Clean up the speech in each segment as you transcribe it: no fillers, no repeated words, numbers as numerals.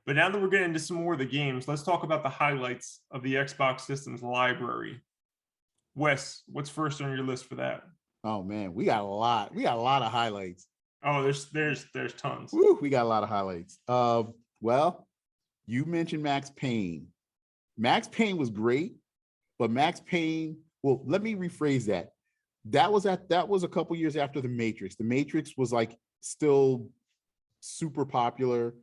But now that we're getting into some more of the games, let's talk about the highlights of the Xbox system's library. Wes, what's first on your list for that? Oh man, we got a lot. We got a lot of highlights. Oh, there's tons. Woo, we got a lot of highlights. Well, you mentioned Max Payne. Max Payne was great, but Max Payne, well, let me rephrase that. That was a couple years after The Matrix. The Matrix was like still super popular,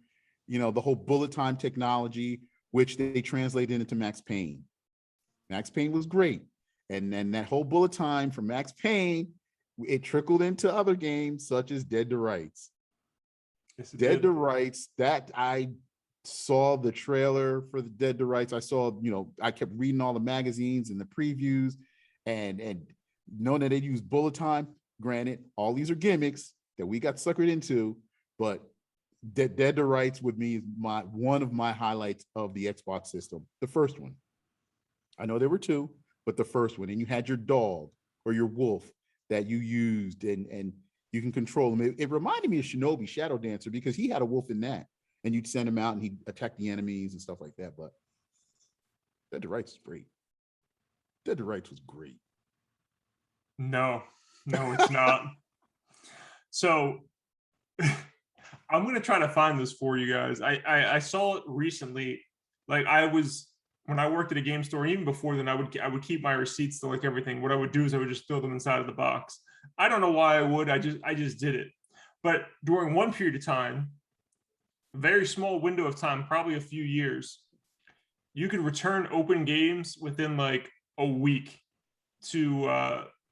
the whole bullet time technology, which they translated into Max Payne. Max Payne was great. And then that whole bullet time from Max Payne, it trickled into other games such as Dead to Rights. Yes, Dead to Rights, that I saw the trailer for the Dead to Rights. I saw, I kept reading all the magazines and the previews and knowing that they use bullet time. Granted, all these are gimmicks that we got suckered into, but Dead to Rights with me is one of my highlights of the Xbox system. The first one. I know there were two, but the first one. And you had your dog or your wolf that you used and you can control him. It reminded me of Shinobi Shadow Dancer because he had a wolf in that. And you'd send him out and he'd attack the enemies and stuff like that. But Dead to Rights is great. Dead to Rights was great. No, it's not. So I'm going to try to find this for you guys. I saw it recently. Like when I worked at a game store, even before then, I would keep my receipts to like everything. What I would do is I would just throw them inside of the box. I don't know why I would. I just did it. But during one period of time, a very small window of time, probably a few years, you could return open games within like a week to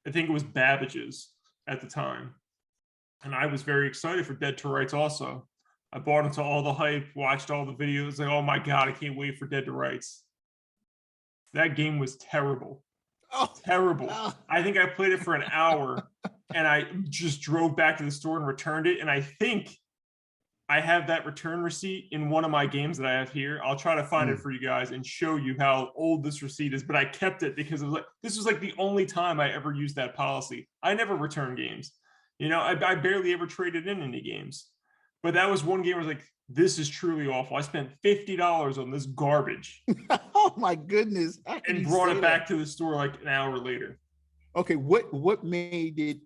I think it was Babbage's at the time. And I was very excited for Dead to Rights also. I bought into all the hype, watched all the videos, like, oh my God, I can't wait for Dead to Rights. That game was terrible. Terrible. I think I played it for an hour and I just drove back to the store and returned it. And I think I have that return receipt in one of my games that I have here. I'll try to find it for you guys and show you how old this receipt is, but I kept it because this was like the only time I ever used that policy. I never return games. I barely ever traded in any games, but that was one game where I was like, this is truly awful. I spent $50 on this garbage. Oh my goodness. And brought it back to the store like an hour later. Okay, what made it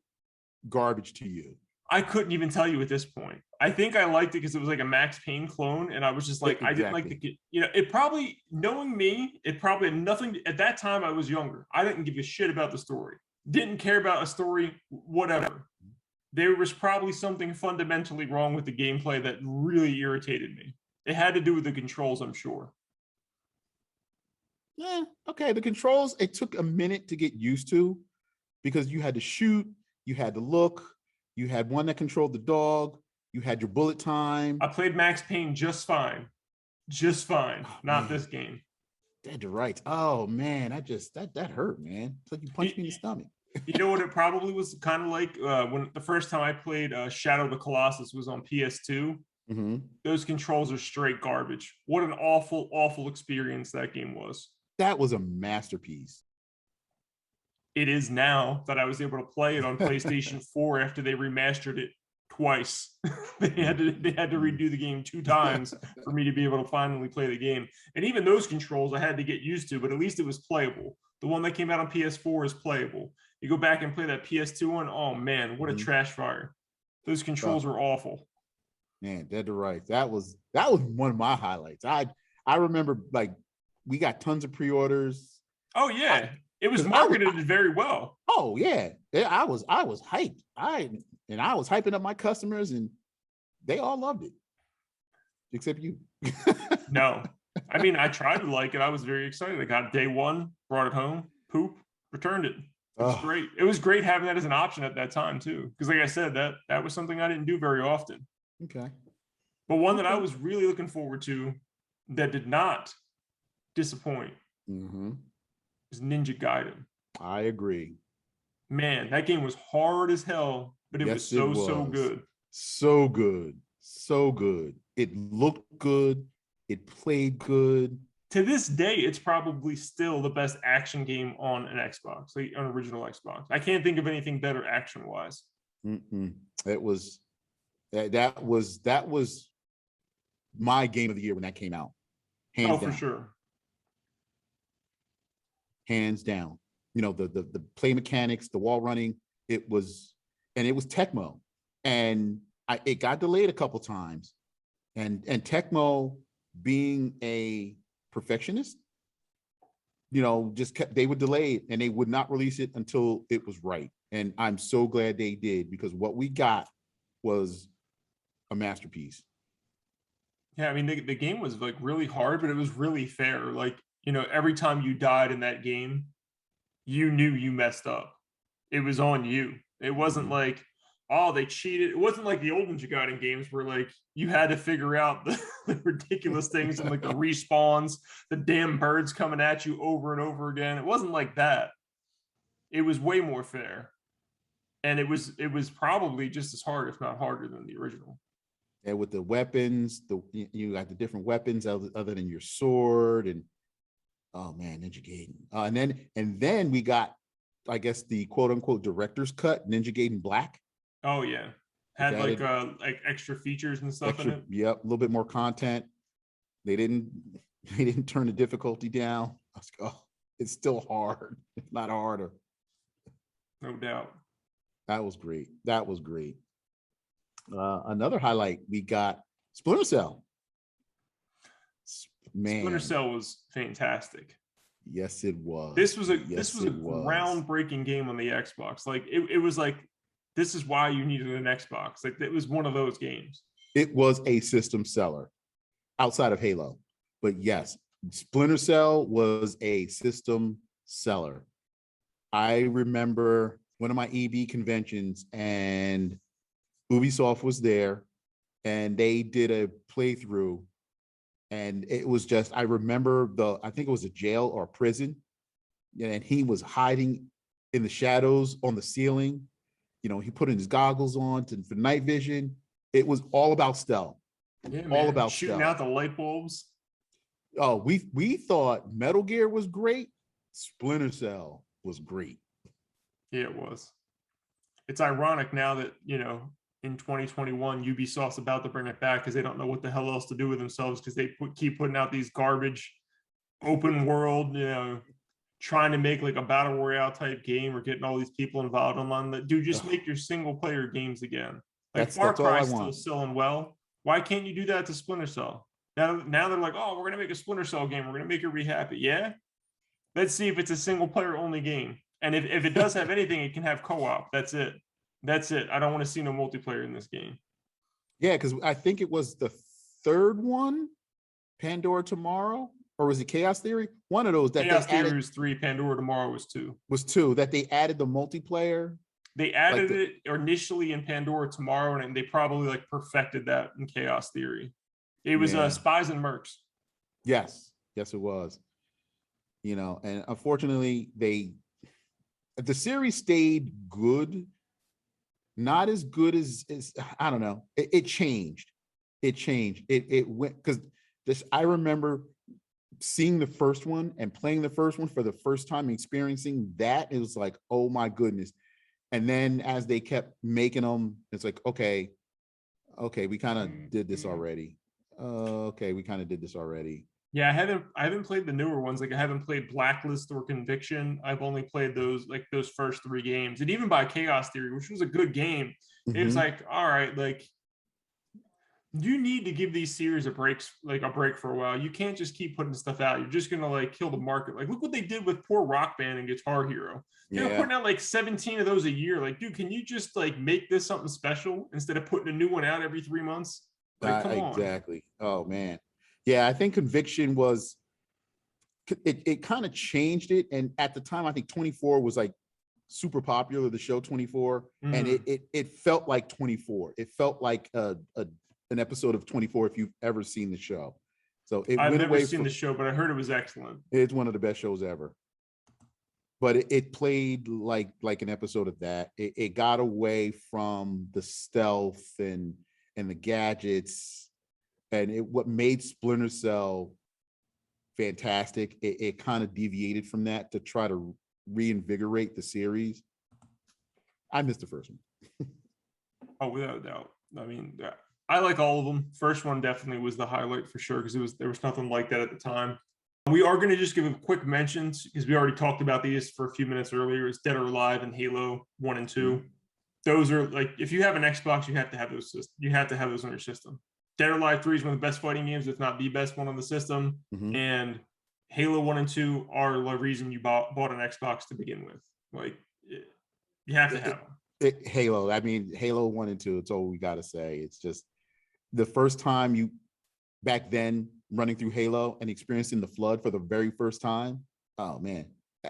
garbage to you? I couldn't even tell you at this point. I think I liked it because it was like a Max Payne clone, and I was just like, exactly. I didn't like the, it probably, knowing me, it probably had nothing, at that time I was younger. I didn't give a shit about the story. Didn't care about a story, whatever. There was probably something fundamentally wrong with the gameplay that really irritated me. It had to do with the controls, I'm sure. Yeah, okay. The controls, it took a minute to get used to because you had to shoot, you had to look, you had one that controlled the dog, you had your bullet time. I played Max Payne just fine. Just fine. Oh, not this game. Dead to Rights. Oh man, that hurt, man. It's like you punched me in the stomach. You know what it probably was kind of like when the first time I played Shadow of the Colossus was on PS2. Mm-hmm. Those controls are straight garbage. What an awful, awful experience that game was. That was a masterpiece. It is now that I was able to play it on PlayStation 4 after they remastered it twice. they had to redo the game 2 times for me to be able to finally play the game. And even those controls I had to get used to, but at least it was playable. The one that came out on PS4 is playable. You go back and play that PS2 one, oh man, what a trash fire. Those controls were awful. Man, Dead to Rights. That was one of my highlights. I remember like we got tons of pre-orders. Oh yeah. It was marketed very well. Oh yeah. I was hyped. I was hyping up my customers and they all loved it. Except you. No. I mean, I tried to like it. I was very excited. I got day one, brought it home, poop, returned it. It was great. It was great having that as an option at that time too. Because like I said, that was something I didn't do very often. Okay. But one that I was really looking forward to that did not disappoint was Ninja Gaiden. I agree. Man, that game was hard as hell, but it was so good. So good. So good. It looked good. It played good. To this day, it's probably still the best action game on an Xbox, like an original Xbox. I can't think of anything better action-wise. It was that was my game of the year when that came out. Hands down. For sure. Hands down. You know, the play mechanics, the wall running, it was Tecmo. And it got delayed a couple times. And Tecmo, being a perfectionist, you know, they would delay it and they would not release it until it was right. And I'm so glad they did, because what we got was a masterpiece. Yeah, I mean, the game was like really hard, but it was really fair. Like, you know, every time you died in that game, you knew you messed up. It was on you. It wasn't like, oh, they cheated. It wasn't like the old Ninja Gaiden games where like you had to figure out the ridiculous things and like the respawns, the damn birds coming at you over and over again. It wasn't like that. It was way more fair. And it was probably just as hard, if not harder, than the original. And with the weapons, you got the different weapons other than your sword, and oh man, Ninja Gaiden. And then we got, I guess, the quote unquote director's cut, Ninja Gaiden Black. Oh yeah, had like extra features and stuff in it. Yep, a little bit more content. They didn't turn the difficulty down. I was like, oh, it's still hard. It's not harder. No doubt. That was great. Another highlight, we got Splinter Cell. Man, Splinter Cell was fantastic. Yes, it was. This was a groundbreaking game on the Xbox. Like it was like, this is why you needed an Xbox. Like it was one of those games. It was a system seller outside of Halo. But yes, Splinter Cell was a system seller. I remember one of my EB conventions and Ubisoft was there and they did a playthrough, and it was just, I remember I think it was a jail or a prison, and he was hiding in the shadows on the ceiling. You know, he put in his goggles on for night vision. It was all about stealth. Yeah, man. All about shooting stealth. out the light bulbs. Oh, we thought Metal Gear was great. Splinter Cell was great. Yeah, it was. It's ironic now that, you know, in 2021, Ubisoft's about to bring it back because they don't know what the hell else to do with themselves, because they keep putting out these garbage open world, you know, trying to make like a battle royale type game or getting all these people involved online. Dude, just make your single player games again. Like Far Cry's still selling well. Why can't you do that to Splinter Cell? Now they're like, oh, we're gonna make a Splinter Cell game. We're gonna make it re-happy. Yeah. Let's see if it's a single player only game. And if it does have anything, it can have co-op. That's it. I don't want to see no multiplayer in this game. Yeah, because I think it was the third one, Pandora Tomorrow, or was it Chaos Theory? One of those that Chaos Theory was 3, Pandora Tomorrow was 2. Was 2 that they added the multiplayer. They added it initially in Pandora Tomorrow, and they probably like perfected that in Chaos Theory. It was Spies and Mercs. Yes, it was. You know, and unfortunately, the series stayed good. Not as good as I don't know. It changed. It went, because I remember seeing the first one and playing the first one for the first time, experiencing that. It was like, oh my goodness. And then as they kept making them, it's like, okay, we kind of did this already. We kind of did this already. Yeah, I haven't played the newer ones. Like I haven't played Blacklist or Conviction. I've only played those first 3 games. And even by Chaos Theory, which was a good game, it was like, all right, like you need to give these series a break for a while. You can't just keep putting stuff out. You're just gonna like kill the market. Like look what they did with poor Rock Band and Guitar Hero. They're putting out like 17 of those a year. Like, dude, can you just like make this something special instead of putting a new one out every 3 months? Like, come on. Exactly. Oh man. Yeah, I think Conviction was, it kind of changed it. And at the time, I think 24 was like super popular, the show 24. And it felt like 24. It felt like an episode of 24 if you've ever seen the show. So I've never seen the show, but I heard it was excellent. It's one of the best shows ever. But it played like an episode of that. It got away from the stealth and the gadgets. And what made Splinter Cell fantastic, it kind of deviated from that to try to reinvigorate the series. I missed the first one. Oh, without a doubt. I mean, I like all of them. First one definitely was the highlight for sure because there was nothing like that at the time. We are going to just give a quick mentions because we already talked about these for a few minutes earlier. It's Dead or Alive and Halo 1 and 2. Mm-hmm. Those are like, if you have an Xbox, you have to have those. You have to have those on your system. Dead or Alive 3 is one of the best fighting games, if not the best one on the system. Mm-hmm. And Halo 1 and 2 are the reason you bought an Xbox to begin with. Like, you have to have them. Halo, I mean, Halo 1 and 2, it's all we got to say. It's just the first time you, back then, running through Halo and experiencing the flood for the very first time. Oh, man,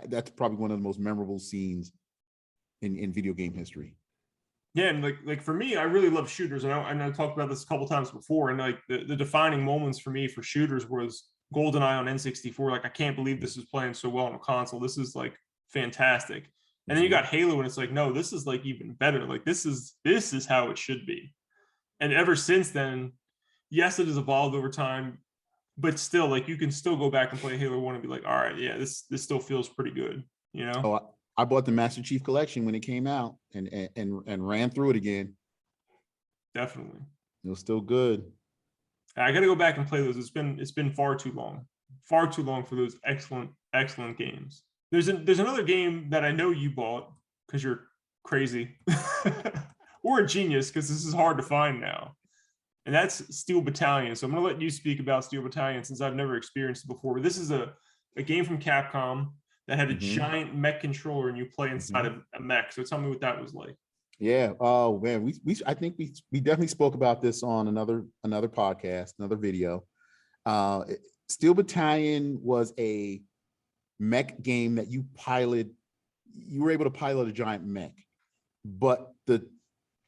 that's probably one of the most memorable scenes in video game history. Yeah, and like for me, I really love shooters. And I talked about this a couple times before. And like the defining moments for me for shooters was GoldenEye on N64. Like, I can't believe this is playing so well on a console. This is like fantastic. And then you got Halo, and it's like, no, this is like even better. Like, this is how it should be. And ever since then, yes, it has evolved over time, but still, like, you can still go back and play Halo 1 and be like, all right, yeah, this still feels pretty good, you know? Oh, I bought the Master Chief Collection when it came out and ran through it again. Definitely. It was still good. I got to go back and play those. It's been far too long for those excellent games. There's another game that I know you bought because you're crazy or a genius, because this is hard to find now. And that's Steel Battalion. So I'm going to let you speak about Steel Battalion since I've never experienced it before. But this is a game from Capcom that had a giant mech controller, and you play inside of a mech. So tell me what that was like. Yeah. Oh man, I think we definitely spoke about this on another podcast, another video. Steel Battalion was a mech game that you were able to pilot a giant mech, but the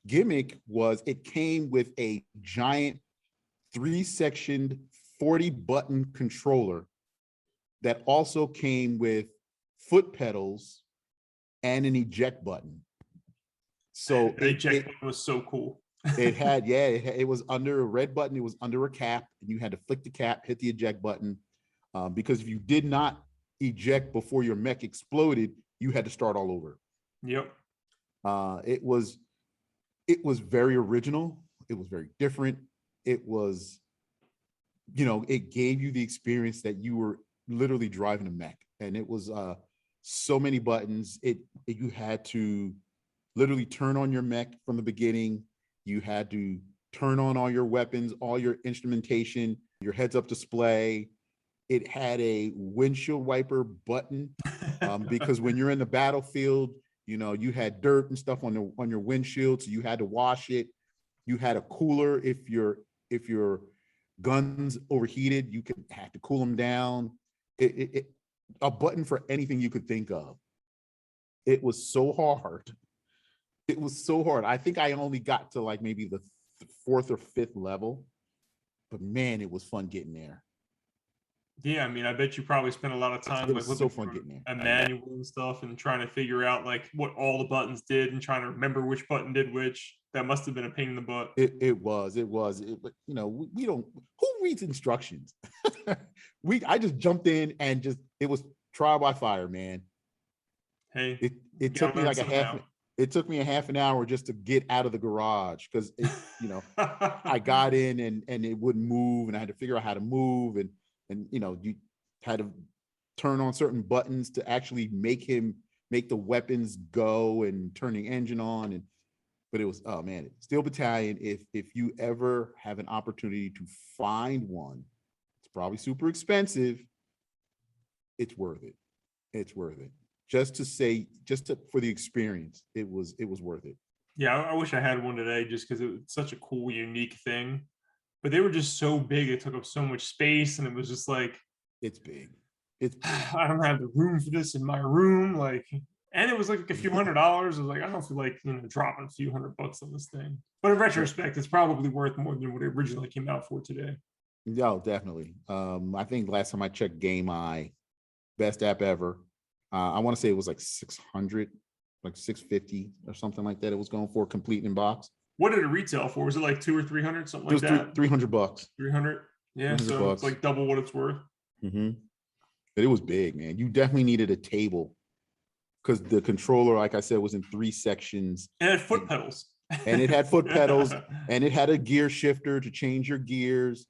gimmick was it came with a giant 3-sectioned 40-button controller that also came with foot pedals and an eject button. So the eject button was so cool. it was under a red button. It was under a cap, and you had to flick the cap, hit the eject button, because if you did not eject before your mech exploded, you had to start all over. Yep. It was very original. It was very different. It was, it gave you the experience that you were literally driving a mech, and it was so many buttons. You had to literally turn on your mech from the beginning. You had to turn on all your weapons, all your instrumentation, your heads-up display. It had a windshield wiper button because when you're in the battlefield, you had dirt and stuff on your windshield, so you had to wash it. You had a cooler if your guns overheated, you had to cool them down. A button for anything you could think of. It was so hard. It was so hard. I think I only got to like maybe the 4th or 5th level, but man, it was fun getting there. Yeah, I mean, I bet you probably spent a lot of time like looking for a manual and stuff and trying to figure out like what all the buttons did and trying to remember which button did which. That must have been a pain in the butt. It was. We don't. Who reads instructions? I just jumped in and it was trial by fire, man. Hey, it took me like It took me a half an hour just to get out of the garage because I got in and it wouldn't move, and I had to figure out how to move, and you had to turn on certain buttons to actually make the weapons go and turn the engine on. But it was, oh man, Steel Battalion. If you ever have an opportunity to find one, it's probably super expensive. It's worth it. It's worth it. For the experience, it was worth it. Yeah, I wish I had one today just because it was such a cool, unique thing. But they were just so big; it took up so much space, and it was just like, it's big. It's big. I don't have the room for this in my room, and it was like a few $100s. I was like, I don't feel like dropping a few $100 on this thing. But in retrospect, it's probably worth more than what it originally came out for today. No, definitely. I think last time I checked Game Eye, best app ever. I want to say it was like 600, like 650 or something like that. It was going for complete in box. What did it retail for? Was it like 200 or 300, something like that? $300. 300. Yeah, so it's like double what it's worth. Mm-hmm. But it was big, man. You definitely needed a table because the controller, like I said, was in 3 sections. And it had foot pedals. and it had foot pedals, and it had a gear shifter to change your gears.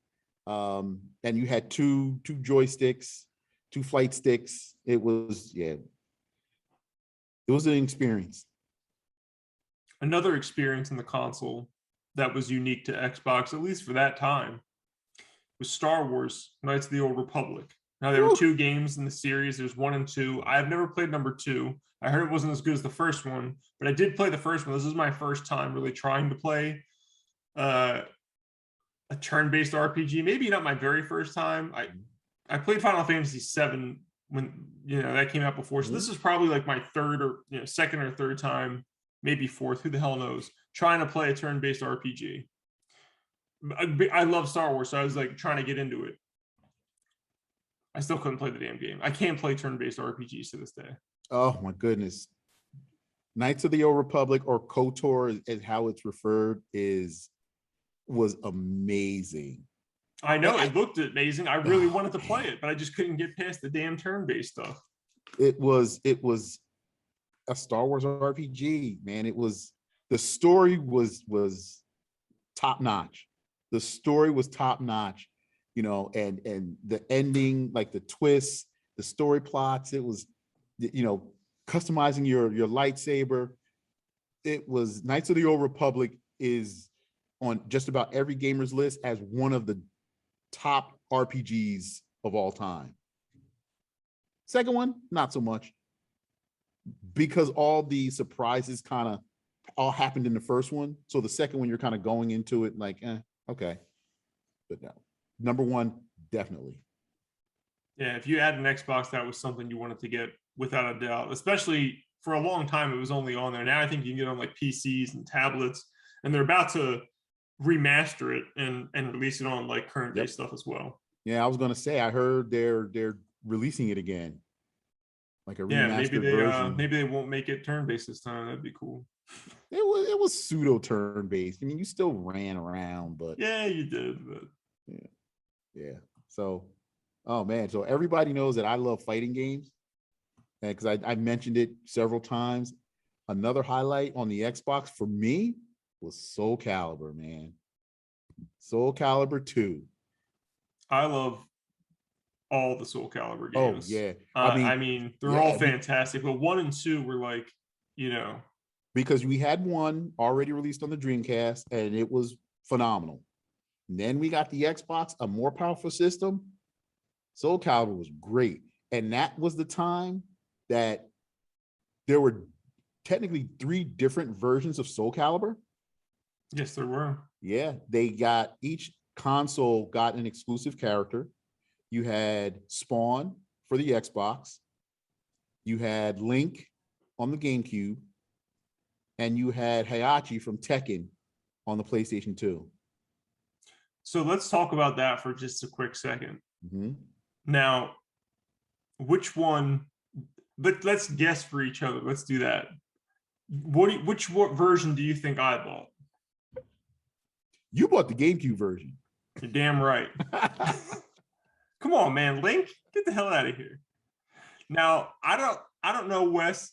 And you had two joysticks, two flight sticks. It was, yeah, it was an experience. Another experience in the console that was unique to Xbox, at least for that time, was Star Wars Knights of the Old Republic. Now, there were two games in the series. There's 1 and 2. I have never played number 2. I heard it wasn't as good as the first one, but I did play the first one. This is my first time really trying to play a turn-based RPG. Maybe not my very first time. I played Final Fantasy VII when that came out before. So this is probably like my third or second or third time, maybe fourth. Who the hell knows? Trying to play a turn-based RPG. I love Star Wars, so I was like trying to get into it. I still couldn't play the damn game. I can't play turn-based RPGs to this day. Oh my goodness. Knights of the Old Republic, or KOTOR is how it's referred, was amazing. I know, it looked amazing. I really wanted to play it, but I just couldn't get past the damn turn-based stuff. It was a Star Wars RPG, man. The story was top notch. The story was top notch, and the ending, like the twists, the story plots, it was, customizing your lightsaber. It was Knights of the Old Republic is on just about every gamer's list as one of the top RPGs of all time. Second one, not so much, because all the surprises kind of all happened in the first one. So the second one, you're kind of going into it like, okay. But no, number 1, definitely. Yeah, if you had an Xbox, that was something you wanted to get without a doubt, especially for a long time. It was only on there. Now I think you can get on like PCs and tablets, and they're about to remaster it and release it on like current day stuff as well. Yeah, I was gonna say, I heard they're releasing it again, like a remastered version. Maybe they won't make it turn-based this time. That'd be cool. It was pseudo turn-based. I mean, you still ran around, but yeah, you did. But yeah. So, oh man, so everybody knows that I love fighting games, and because I mentioned it several times. Another highlight on the Xbox for me was Soulcalibur, man. Soulcalibur 2. I love all the Soulcalibur games. Oh yeah, I mean they're all fantastic, but 1 and 2 were like, because we had 1 already released on the Dreamcast, and it was phenomenal. And then we got the Xbox, a more powerful system. Soulcalibur was great, and that was the time that there were technically 3 different versions of Soulcalibur. Yes, there were. Yeah, each console got an exclusive character. You had Spawn for the Xbox, you had Link on the GameCube, and you had Heihachi from Tekken on the PlayStation 2. So let's talk about that for just a quick second. Mm-hmm. Now, which one? Let's guess for each other. Let's do that. Which version do you think I bought? You bought the GameCube version. You're damn right. Come on, man, Link, get the hell out of here. Now, I don't know Wes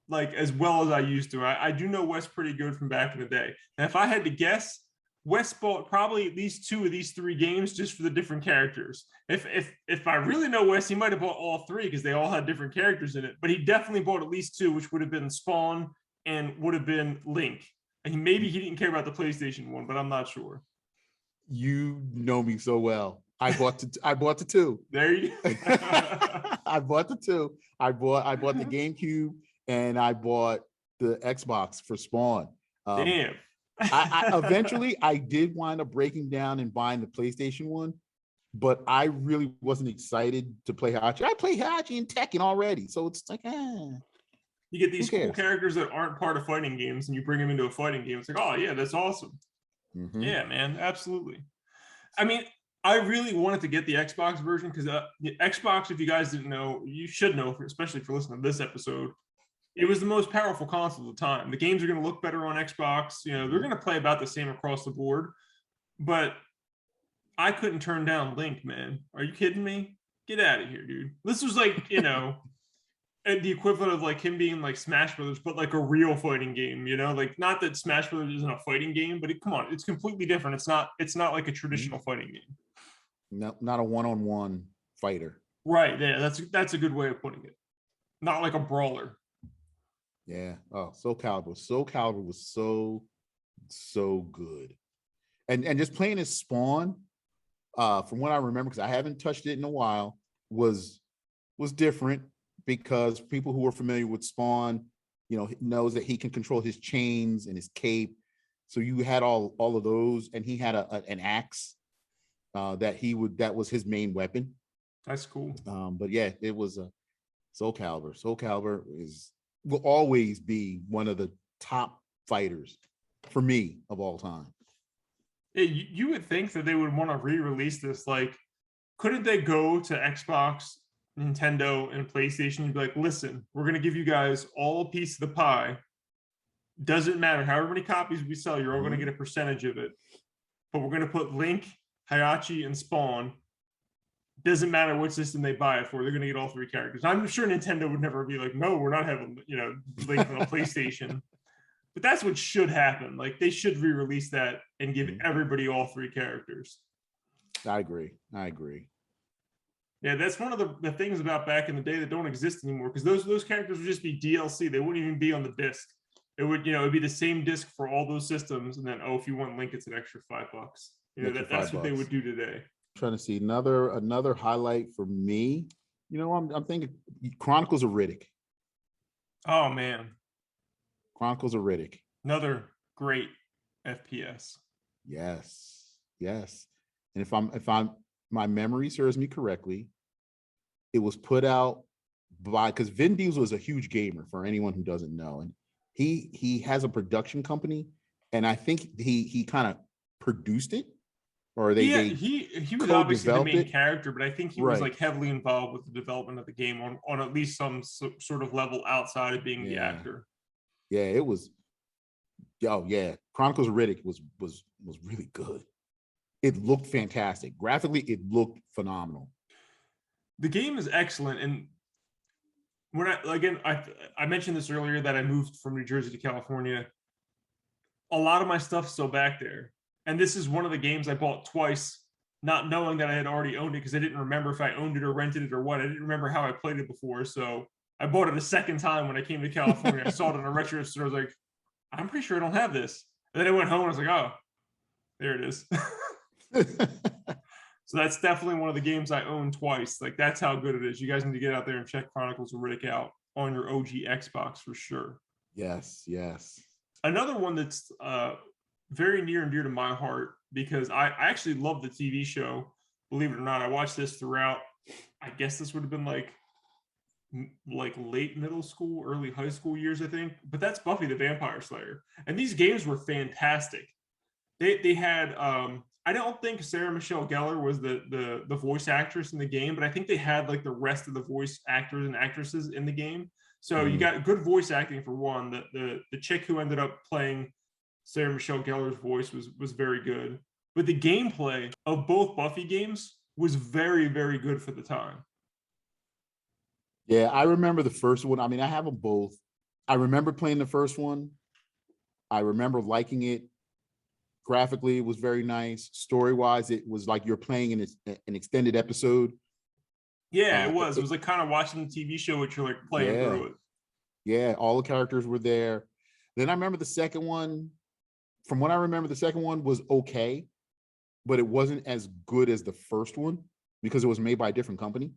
like as well as I used to. I do know Wes pretty good from back in the day. And if I had to guess, Wes bought probably at least 2 of these 3 games just for the different characters. If I really know Wes, he might have bought all 3 because they all had different characters in it. But he definitely bought at least 2, which would have been Spawn and would have been Link. And maybe he didn't care about the PlayStation one, but I'm not sure. You know me so well. I bought the 2. There you go. I bought the 2. I bought the GameCube, and I bought the Xbox for Spawn. Damn. I eventually I did wind up breaking down and buying the PlayStation one, but I really wasn't excited to play Hachi. I play Hachi in Tekken already, so it's like, You get these cool characters that aren't part of fighting games, and you bring them into a fighting game. It's like, oh yeah, that's awesome. Mm-hmm. Yeah, man, absolutely. I mean, I really wanted to get the Xbox version because the Xbox, if you guys didn't know, you should know, especially for listening to this episode. It was the most powerful console at the time. The games are going to look better on Xbox. They're going to play about the same across the board. But I couldn't turn down Link, man. Are you kidding me? Get out of here, dude. This was like, the equivalent of like him being like Smash Brothers, but like a real fighting game, you know, like not that Smash Brothers isn't a fighting game, but come on, it's completely different. It's not like a traditional fighting game. No, not a one-on-one fighter. Right. Yeah, that's a good way of putting it. Not like a brawler. Yeah. Oh, Soul Calibur was so good. And just playing as Spawn, from what I remember, because I haven't touched it in a while, was different because people who are familiar with Spawn, knows that he can control his chains and his cape. So you had all of those, and he had an axe that was his main weapon. That's cool. But yeah, it was a Soulcalibur. Soulcalibur will always be one of the top fighters for me of all time. You would think that they would want to re-release this. Like, couldn't they go to Xbox, Nintendo, and PlayStation and be like, listen, we're going to give you guys all a piece of the pie. Doesn't matter however many copies we sell, you're all going to get a percentage of it. But we're going to put Link, Hayachi, and Spawn. Doesn't matter what system they buy it for, they're going to get all three characters. I'm sure Nintendo would never be like, no, we're not having, Link on a PlayStation. But that's what should happen. Like, they should re-release that and give everybody all three characters. I agree. Yeah, that's one of the things about back in the day that don't exist anymore, because those characters would just be DLC. They wouldn't even be on the disc. It would, it'd be the same disc for all those systems, and then if you want Link, it's an extra $5. That's what they would do today. I'm trying to see another highlight for me. I'm thinking Chronicles of Riddick. Oh man. Chronicles of Riddick. Another great FPS. Yes. And if my memory serves me correctly, it was put out because Vin Diesel is a huge gamer, for anyone who doesn't know, and he has a production company, and I think he kind of produced it, or he was obviously the main it. character, but I think he was like heavily involved with the development of the game on at least some sort of level outside of being the actor. Yeah, it was. Oh yeah, Chronicles of Riddick was really good. It looked fantastic. Graphically, it looked phenomenal. The game is excellent, and when I mentioned this earlier that I moved from New Jersey to California. A lot of my stuff's still back there, and this is one of the games I bought twice, not knowing that I had already owned it, because I didn't remember if I owned it or rented it or what. I didn't remember how I played it before, so I bought it a second time when I came to California. I saw it in a retro store. I was like, I'm pretty sure I don't have this. And then I went home and I was like, oh, there it is. So that's definitely one of the games I own twice. Like, that's how good it is. You guys need to get out there and check Chronicles of Riddick out on your OG Xbox for sure. Yes. Another one that's very near and dear to my heart, because I actually love the TV show. Believe it or not, I watched this throughout. I guess this would have been like late middle school, early high school years, I think. But that's Buffy the Vampire Slayer, and these games were fantastic. They had I don't think Sarah Michelle Gellar was the voice actress in the game, but I think they had like the rest of the voice actors and actresses in the game. So you got good voice acting for one. The chick who ended up playing Sarah Michelle Gellar's voice was very good. But the gameplay of both Buffy games was very, very good for the time. Yeah, I remember the first one. I mean, I have them both. I remember playing the first one. I remember liking it. Graphically, it was very nice. Story-wise, it was like you're playing an extended episode. Yeah, it was. It was like kind of watching the TV show, which you're like playing through it. Yeah, all the characters were there. Then I remember the second one. From what I remember, the second one was okay, but it wasn't as good as the first one because it was made by a different company.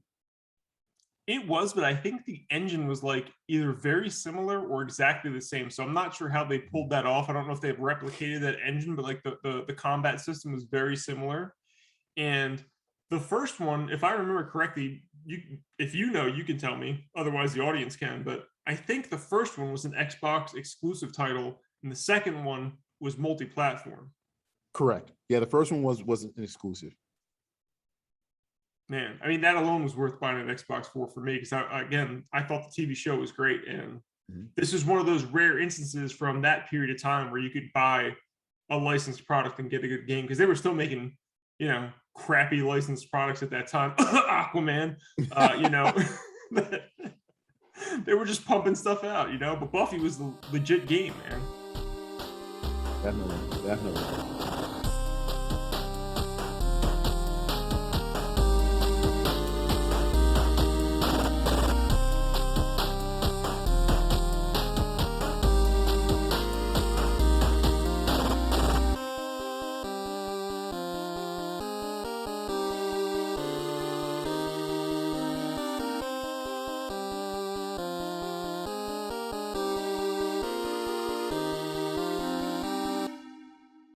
It was, but I think the engine was like either very similar or exactly the same. So I'm not sure how they pulled that off. I don't know if they've replicated that engine, but like the combat system was very similar. And the first one, if I remember correctly, if you know, you can tell me. Otherwise, the audience can. But I think the first one was an Xbox exclusive title, and the second one was multi-platform. Correct. Yeah, the first one was an exclusive. Man, I mean, that alone was worth buying an Xbox for me, because I thought the TV show was great, and this is one of those rare instances from that period of time where you could buy a licensed product and get a good game, because they were still making, crappy licensed products at that time. Aquaman, They were just pumping stuff out, you know. But Buffy was the legit game, man. Definitely, definitely.